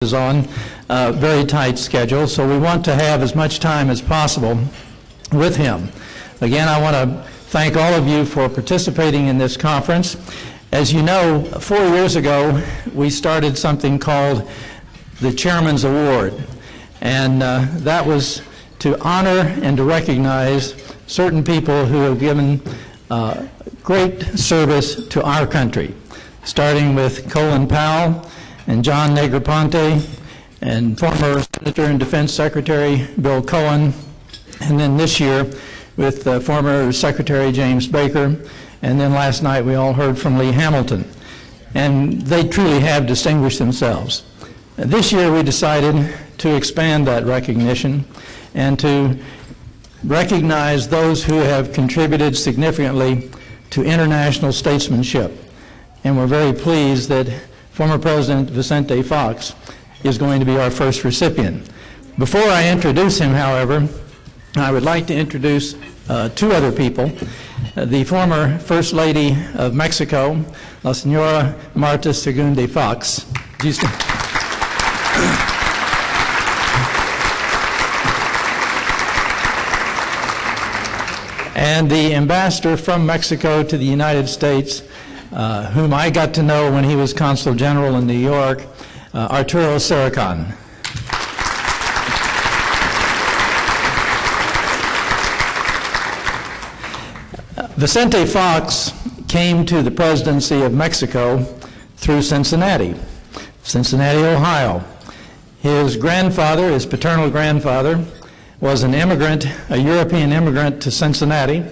is on a very tight schedule, so we want to have as much time as possible with him. Again, I want to thank all of you for participating in this conference. As you know, 4 years ago, we started something called the Chairman's Award, and that was to honor and to recognize certain people who have given great service to our country, starting with Colin Powell and John Negroponte, and former Senator and Defense Secretary Bill Cohen, and then this year with former Secretary James Baker, and then last night we all heard from Lee Hamilton. And they truly have distinguished themselves. This year we decided to expand that recognition and to recognize those who have contributed significantly to international statesmanship. And we're very pleased that former President Vicente Fox is going to be our first recipient. Before I introduce him, however, I would like to introduce two other people. The former First Lady of Mexico, La Señora Marta Segunda Fox. And the ambassador from Mexico to the United States, whom I got to know when he was Consul General in New York, Arturo Serracon. Vicente Fox came to the presidency of Mexico through Cincinnati, Ohio. His grandfather, his paternal grandfather, was an immigrant, a European immigrant to Cincinnati,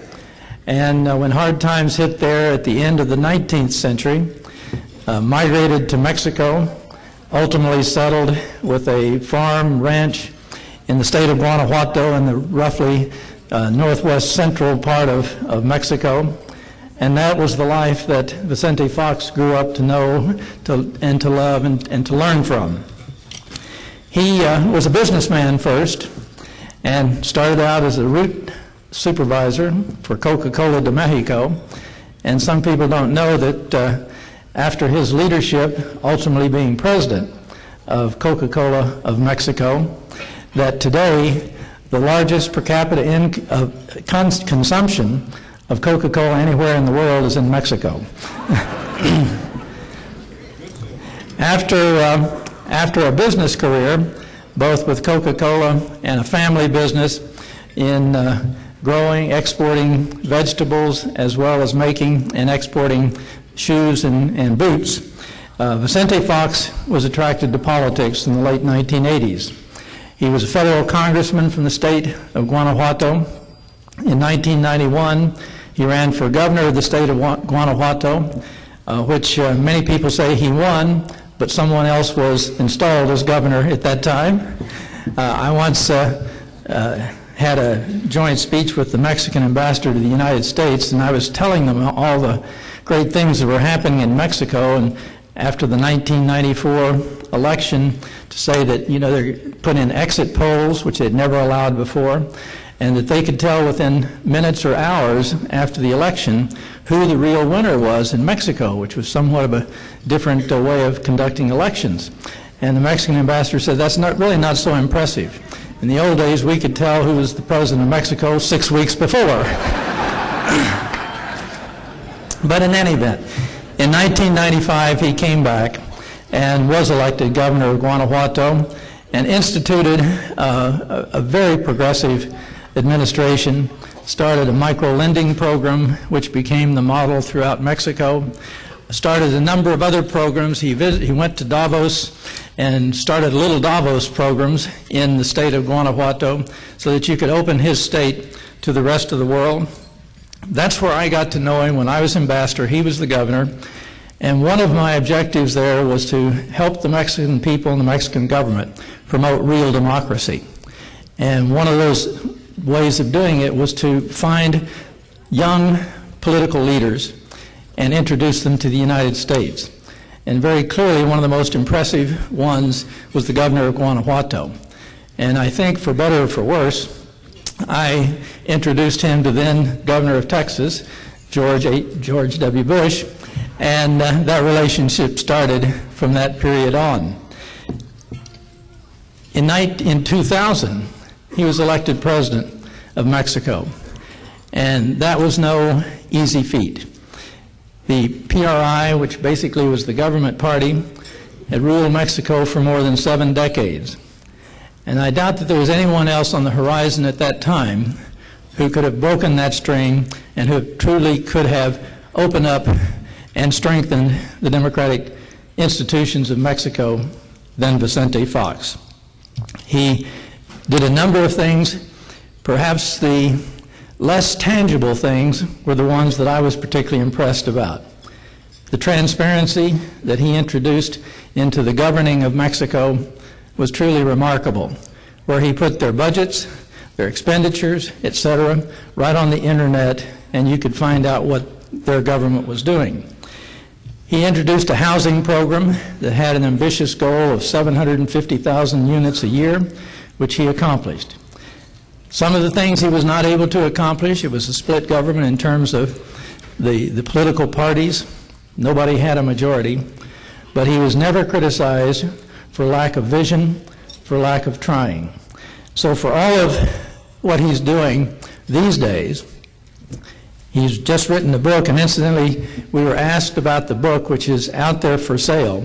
and when hard times hit there at the end of the 19th century, migrated to Mexico, ultimately settled with a farm ranch in the state of Guanajuato in the roughly northwest central part of Mexico. And that was the life that Vicente Fox grew up to know and to love and to learn from. He was a businessman first and started out as a route supervisor for Coca-Cola de Mexico. And some people don't know that after his leadership, ultimately being president of Coca-Cola of Mexico, that today the largest per capita consumption of Coca-Cola anywhere in the world is in Mexico. After a business career, both with Coca-Cola and a family business in growing, exporting vegetables, as well as making and exporting shoes and boots, Vicente Fox was attracted to politics in the late 1980s. He was a federal congressman from the state of Guanajuato. In 1991, he ran for governor of the state of Guanajuato, which many people say he won, but someone else was installed as governor at that time. I once had a joint speech with the Mexican ambassador to the United States, and I was telling them all the great things that were happening in Mexico, and after the 1994 election, to say that, you know, they put in exit polls, which they'd never allowed before, and that they could tell within minutes or hours after the election who the real winner was in Mexico, which was somewhat of a different way of conducting elections. And the Mexican ambassador said, that's really not so impressive. In the old days, we could tell who was the president of Mexico 6 weeks before. But in any event, in 1995, he came back and was elected governor of Guanajuato and instituted a very progressive administration, started a micro-lending program which became the model throughout Mexico, started a number of other programs. He went to Davos and started little Davos programs in the state of Guanajuato so that you could open his state to the rest of the world. That's where I got to know him when I was ambassador. He was the governor. And one of my objectives there was to help the Mexican people and the Mexican government promote real democracy. And one of those ways of doing it was to find young political leaders and introduce them to the United States. And very clearly, one of the most impressive ones was the governor of Guanajuato. And I think, for better or for worse, I introduced him to then governor of Texas, George W. Bush, and that relationship started from that period on. In 2000, he was elected president of Mexico, and that was no easy feat. The PRI, which basically was the government party, had ruled Mexico for more than 7 decades. And I doubt that there was anyone else on the horizon at that time who could have broken that string and who truly could have opened up and strengthened the democratic institutions of Mexico than Vicente Fox. He did a number of things. Perhaps the less tangible things were the ones that I was particularly impressed about. The transparency that he introduced into the governing of Mexico was truly remarkable, where he put their budgets, their expenditures, etc., right on the internet, and you could find out what their government was doing. He introduced a housing program that had an ambitious goal of 750,000 units a year, which he accomplished. Some of the things he was not able to accomplish, it was a split government in terms of the political parties. Nobody had a majority, but he was never criticized for lack of vision, for lack of trying. So for all of what he's doing these days, he's just written a book, and incidentally, we were asked about the book, which is out there for sale,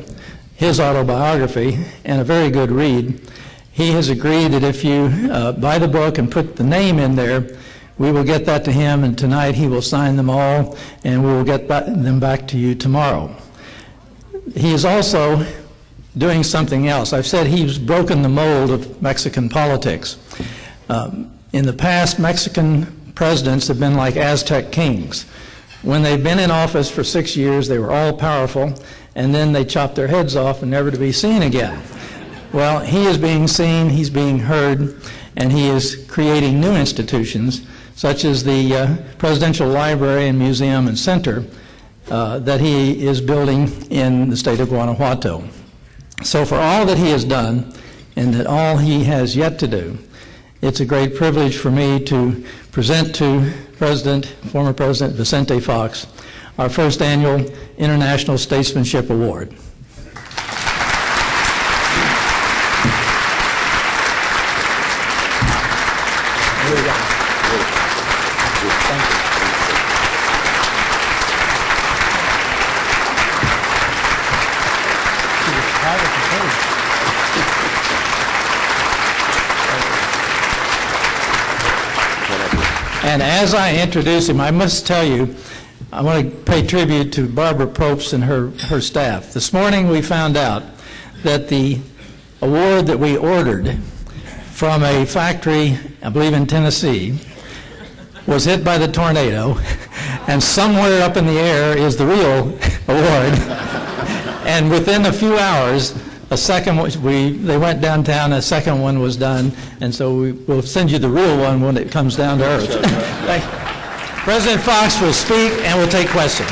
his autobiography, and a very good read. He has agreed that if you buy the book and put the name in there, we will get that to him, and tonight he will sign them all, and we will get them back to you tomorrow. He is also doing something else. I've said he's broken the mold of Mexican politics. In the past, Mexican presidents have been like Aztec kings. When they've been in office for 6 years, they were all powerful, and then they chopped their heads off and never to be seen again. Well, he is being seen, he's being heard, and he is creating new institutions, such as the Presidential Library and Museum and Center that he is building in the state of Guanajuato. So for all that he has done, and that all he has yet to do, it's a great privilege for me to present to former President Vicente Fox, our first annual International Statesmanship Award. And as I introduce him, I must tell you, I want to pay tribute to Barbara Probst and her staff. This morning we found out that the award that we ordered from a factory, I believe in Tennessee, was hit by the tornado, and somewhere up in the air is the real award. And within a few hours, a second one, they went downtown, a second one was done, and so we'll send you the real one when it comes down to earth. President Fox will speak and we'll take questions.